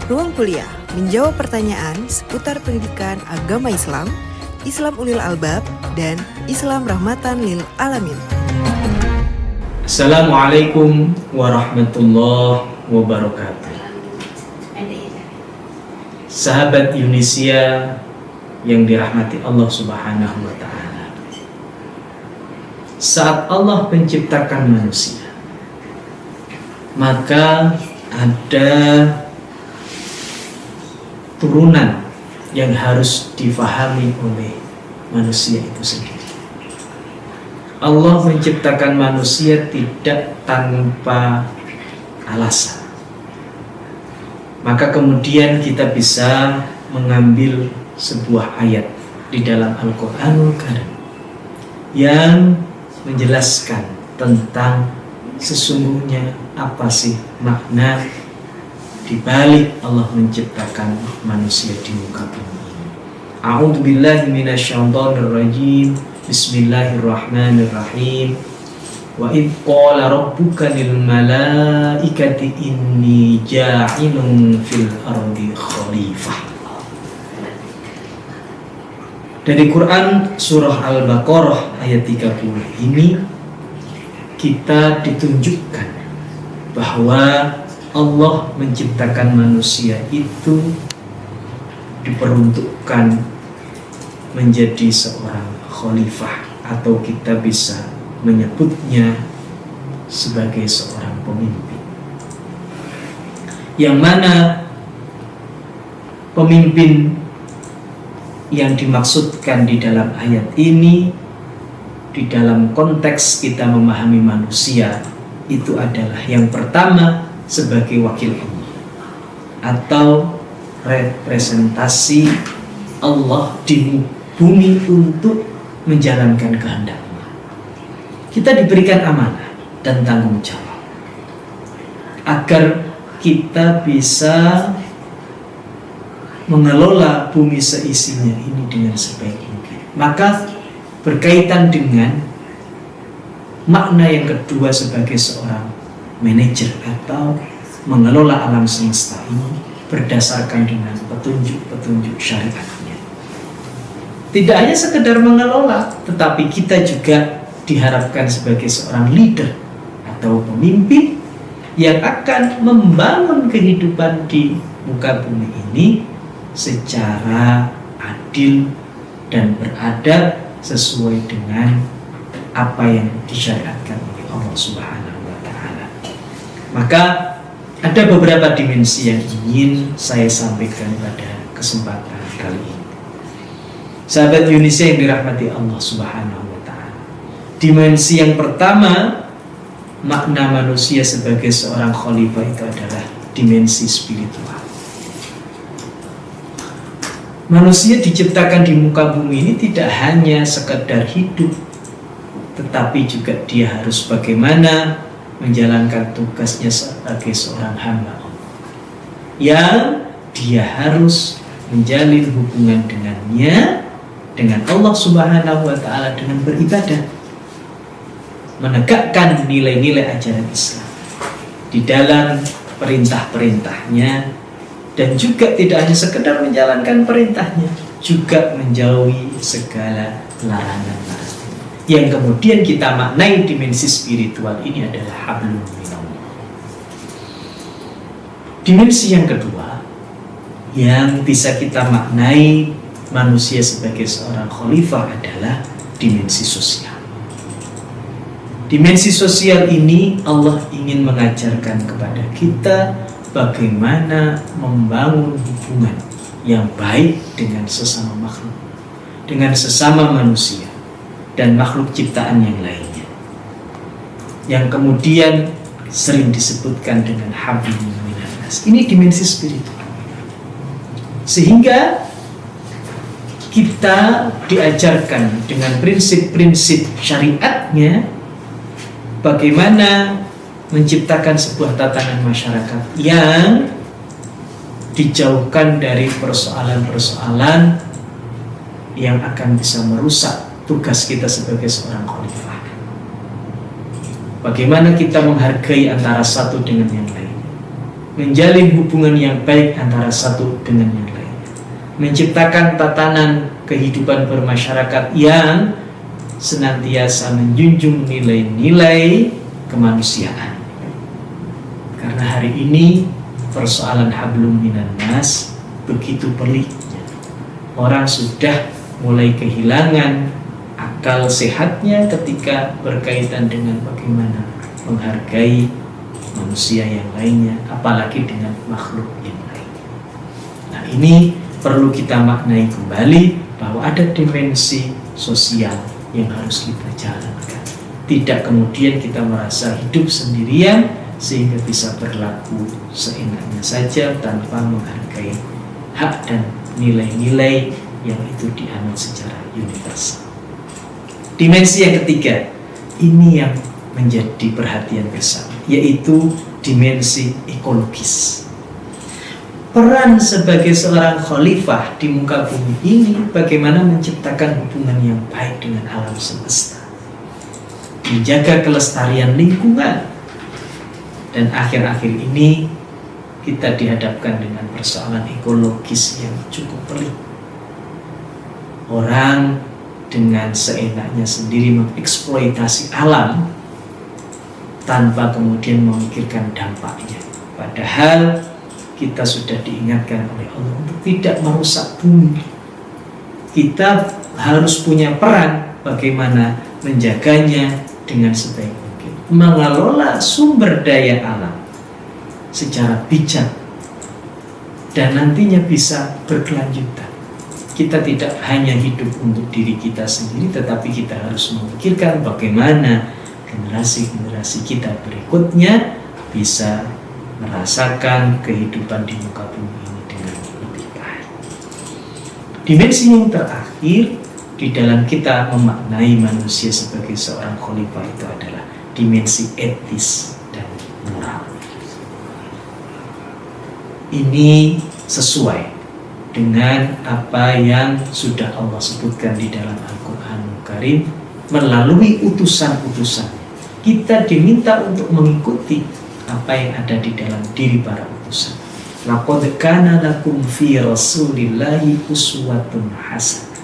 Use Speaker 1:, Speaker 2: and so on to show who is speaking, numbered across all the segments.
Speaker 1: Ruang Kuliah menjawab pertanyaan seputar pendidikan agama Islam, Islam Ulil Albab, dan Islam Rahmatan Lil Alamin.
Speaker 2: Assalamualaikum warahmatullahi wabarakatuh. Sahabat Indonesia yang dirahmati Allah Subhanahu wa Ta'ala, saat Allah menciptakan manusia, maka ada turunan yang harus difahami oleh manusia itu sendiri. Allah menciptakan manusia tidak tanpa alasan. Maka kemudian kita bisa mengambil sebuah ayat di dalam Al-Quranul Karim yang menjelaskan tentang sesungguhnya apa sih makna dibalik Allah menciptakan manusia di muka bumi ini. A'udzubillahi minasyaitonirrajim. Bismillahirrahmanirrahim. Wa idh qala rabbuka lil malaikati inni ja'ilun fil ardi khalifah. Dari Quran surah Al-Baqarah ayat 30 ini kita ditunjukkan bahwa Allah menciptakan manusia itu diperuntukkan menjadi seorang khalifah, atau kita bisa menyebutnya sebagai seorang pemimpin. Yang mana pemimpin yang dimaksudkan di dalam ayat ini, di dalam konteks kita memahami manusia, itu adalah yang pertama sebagai wakil Allah atau representasi Allah di bumi untuk menjalankan kehendaknya. Kita diberikan amanah dan tanggung jawab agar kita bisa mengelola bumi seisinya ini dengan sebaik mungkin. Maka berkaitan dengan makna yang kedua sebagai seorang manajer atau mengelola alam semesta ini berdasarkan dengan petunjuk-petunjuk syariatnya. Tidak hanya sekedar mengelola, tetapi kita juga diharapkan sebagai seorang leader atau pemimpin yang akan membangun kehidupan di muka bumi ini secara adil dan beradab sesuai dengan apa yang disyariatkan oleh Allah Subhanahu. Maka ada beberapa dimensi yang ingin saya sampaikan pada kesempatan kali ini. Sahabat Indonesia yang dirahmati Allah Subhanahu wa Ta'ala, dimensi yang pertama, makna manusia sebagai seorang khalifah itu adalah dimensi spiritual. Manusia diciptakan di muka bumi ini tidak hanya sekedar hidup, tetapi juga dia harus bagaimana menjalankan tugasnya sebagai seorang hamba Allah, yang dia harus menjalin hubungan dengannya, dengan Allah Subhanahu wa Ta'ala, dengan beribadah, menegakkan nilai-nilai ajaran Islam di dalam perintah-perintahnya, dan juga tidak hanya sekedar menjalankan perintahnya, juga menjauhi segala larangan-larangan. Yang kemudian kita maknai dimensi spiritual ini adalah hablum minallah. Dimensi yang kedua yang bisa kita maknai manusia sebagai seorang khalifah adalah dimensi sosial. Dimensi sosial ini Allah ingin mengajarkan kepada kita bagaimana membangun hubungan yang baik dengan sesama makhluk, dengan sesama manusia dan makhluk ciptaan yang lainnya, yang kemudian sering disebutkan dengan hablum minannas. Ini dimensi spiritual, sehingga kita diajarkan dengan prinsip-prinsip syariatnya bagaimana menciptakan sebuah tatanan masyarakat yang dijauhkan dari persoalan-persoalan yang akan bisa merusak tugas kita sebagai seorang khalifah. Bagaimana kita menghargai antara satu dengan yang lain, menjalin hubungan yang baik antara satu dengan yang lain, menciptakan tatanan kehidupan bermasyarakat yang senantiasa menjunjung nilai-nilai kemanusiaan. Karena hari ini persoalan hablum minan nas begitu peliknya. Orang sudah mulai kehilangan akal sehatnya ketika berkaitan dengan bagaimana menghargai manusia yang lainnya, apalagi dengan makhluk yang lain. Nah, ini perlu kita maknai kembali bahwa ada dimensi sosial yang harus kita jalankan. Tidak kemudian kita merasa hidup sendirian sehingga bisa berlaku seenaknya saja tanpa menghargai hak dan nilai-nilai yang itu dianut secara universal. Dimensi yang ketiga, ini yang menjadi perhatian bersama, yaitu dimensi ekologis. Peran sebagai seorang khalifah di muka bumi ini bagaimana menciptakan hubungan yang baik dengan alam semesta, menjaga kelestarian lingkungan. Dan akhir-akhir ini kita dihadapkan dengan persoalan ekologis yang cukup pelik. Orang dengan seenaknya sendiri mengeksploitasi alam tanpa kemudian memikirkan dampaknya. Padahal kita sudah diingatkan oleh Allah untuk tidak merusak bumi. Kita harus punya peran bagaimana menjaganya dengan sebaik mungkin, mengelola sumber daya alam secara bijak dan nantinya bisa berkelanjutan. Kita tidak hanya hidup untuk diri kita sendiri, tetapi kita harus memikirkan bagaimana generasi-generasi kita berikutnya bisa merasakan kehidupan di muka bumi ini dengan lebih baik. Dimensi yang terakhir di dalam kita memaknai manusia sebagai seorang khalifah itu adalah dimensi etis dan moral. Ini sesuai dengan apa yang sudah Allah sebutkan di dalam Al-Quranul Karim melalui utusan-utusan. Kita diminta untuk mengikuti apa yang ada di dalam diri para utusan. Laqad kana lakum fi Rasulillahi uswatun hasanah.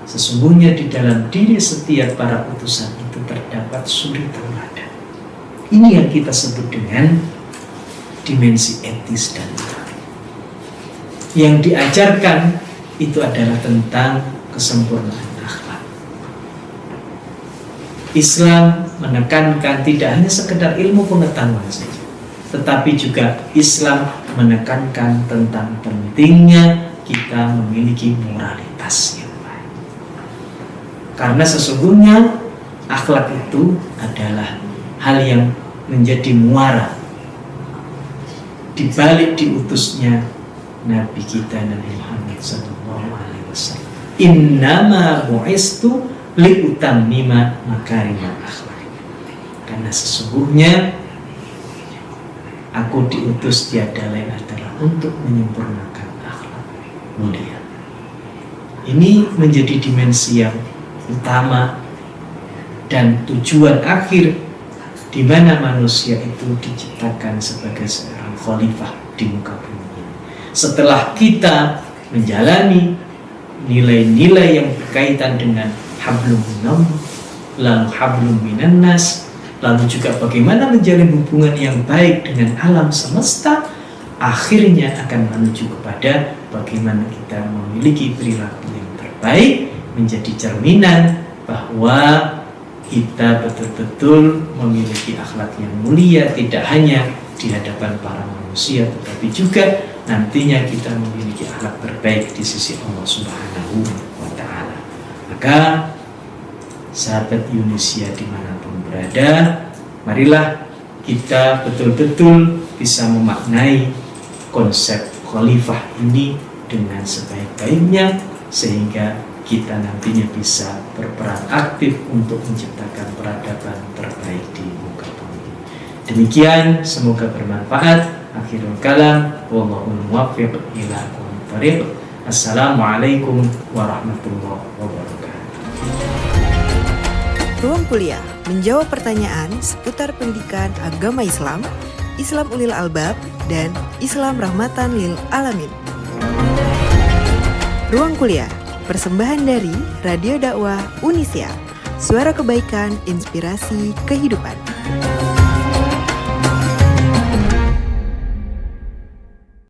Speaker 2: Sesungguhnya di dalam diri setiap para utusan itu terdapat suri tauladan. Ini yang kita sebut dengan dimensi etis dan moral. Yang diajarkan itu adalah tentang kesempurnaan akhlak. Islam menekankan tidak hanya sekedar ilmu pengetahuan saja, tetapi juga Islam menekankan tentang pentingnya kita memiliki moralitas yang baik. Karena sesungguhnya akhlak itu adalah hal yang menjadi muara di balik diutusnya Nabi kita Nabi Muhammad SAW. Innama bu'istu liutammima makarimal akhlak. Karena sesungguhnya aku diutus tiada lain adalah untuk menyempurnakan akhlak mulia. Ini menjadi dimensi yang utama dan tujuan akhir di mana manusia itu diciptakan sebagai seorang khalifah di muka bumi. Setelah kita menjalani nilai-nilai yang berkaitan dengan hablum minallah, lalu hablum minan nas, lalu juga bagaimana menjalin hubungan yang baik dengan alam semesta, akhirnya akan menuju kepada bagaimana kita memiliki perilaku yang terbaik, menjadi cerminan bahwa kita betul-betul memiliki akhlak yang mulia, tidak hanya di hadapan para manusia, tetapi juga nantinya kita memiliki akhlak terbaik di sisi Allah Subhanahu wa Ta'ala. Maka sahabat Yunisia dimanapun berada, marilah kita betul-betul bisa memaknai konsep khalifah ini dengan sebaik-baiknya, sehingga kita nantinya bisa berperan aktif untuk menciptakan peradaban terbaik di muka bumi. Demikian, semoga bermanfaat. Akhirul kalam, wallahul muwaffiq ila aqwamit thoriq. Assalamualaikum warahmatullahi wabarakatuh.
Speaker 1: Ruang Kuliah menjawab pertanyaan seputar pendidikan agama Islam Islam Ulil Albab, dan Islam Rahmatan Lil Alamin. Ruang Kuliah, persembahan dari Radio Dakwah Unisia. Suara kebaikan, inspirasi kehidupan.